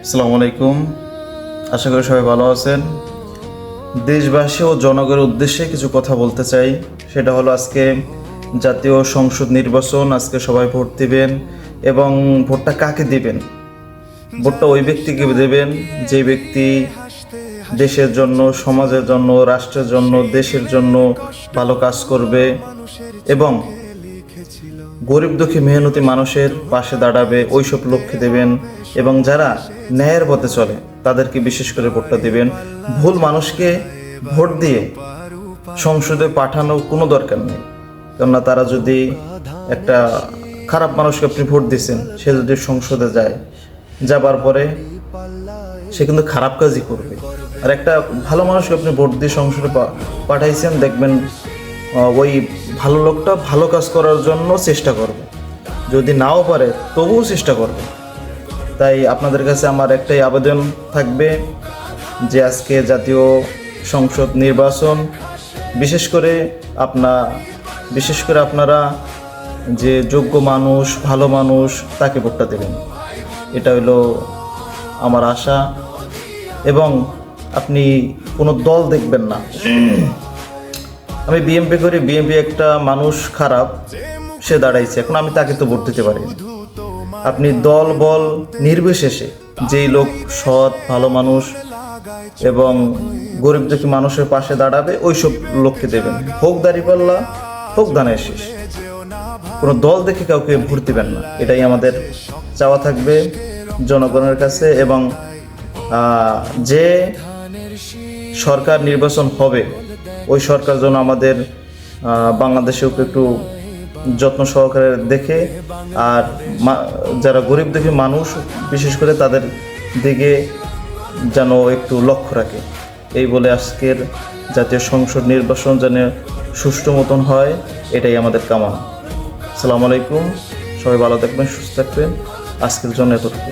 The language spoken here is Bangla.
আসসালামু আলাইকুম। আশা করি সবাই ভালো আছেন। দেশবাসী ও জনগণের উদ্দেশ্যে কিছু কথা বলতে চাই। সেটা হলো আজকে জাতীয় সংসদ নির্বাচন। আজকে সবাই ভোট দিবেন এবং ভোটটা কাকে দিবেন? ভোটটা ওই ব্যক্তিকে দেবেন যে ব্যক্তি দেশের জন্য, সমাজের জন্য, রাষ্ট্রের জন্য, দেশের জন্য ভালো কাজ করবে এবং গরিব দুঃখী মেহনতি মানুষের পাশে দাঁড়াবে, ওইসব লোককে দেবেন। এবং যারা ন্যায়ের পথে চলে তাদেরকে বিশেষ করে ভোটটা দিবেন। ভুল মানুষকে ভোট দিয়ে সংসদে পাঠানোর কোনো দরকার নেই। কেননা তারা যদি একটা খারাপ মানুষকে আপনি ভোট দিচ্ছেন, সে যদি সংসদে যায়, যাবার পরে সে কিন্তু খারাপ কাজই করবে। আর একটা ভালো মানুষকে আপনি ভোট দিয়ে সংসদে পাঠাইছেন, দেখবেন ওই ভালো লোকটা ভালো কাজ করার জন্য চেষ্টা করবে, যদি নাও পারে তবুও চেষ্টা করবে। তাই আপনাদের কাছে আমার একটাই আবেদন থাকবে যে আজকে জাতীয় সংসদ নির্বাচন, বিশেষ করে আপনারা যে যোগ্য মানুষ, ভালো মানুষ, তাকে ভোটটা দেবেন। এটা হলো আমার আশা। এবং আপনি কোনো দল দেখবেন না। আমি বিএমপি করি, বিএমপি একটা মানুষ খারাপ, সে দাঁড়াইছে, এখন আমি তাকে তো ভোট দিতে পারি না। আপনি দল বল নির্বিশেষে যেই লোক সৎ, ভালো মানুষ এবং গরিব দুঃখী মানুষের পাশে দাঁড়াবে, ওইসব লোককে দেবেন। হোক দাঁড়িপাল্লা, হোক ধানের শীষ, কোনো দল দেখে কাউকে ভোট দিবেন না। এটাই আমাদের চাওয়া থাকবে জনগণের কাছে। এবং যে সরকার নির্বাচন হবে, ওই সরকার যেন আমাদের বাংলাদেশের উপর একটু যত্ন সহকারে দেখে, আর যারা গরিব দুঃখী মানুষ বিশেষ করে তাদের দিকে যেন একটু লক্ষ্য রাখে। এই বলে আজকের জাতীয় সংসদ নির্বাচন যেন সুষ্ঠু মতন হয়, এটাই আমাদের কামনা। আসসালামু আলাইকুম। সবাই ভালো থাকবেন, সুস্থ থাকবেন। আজকের জন্য এতটুকু।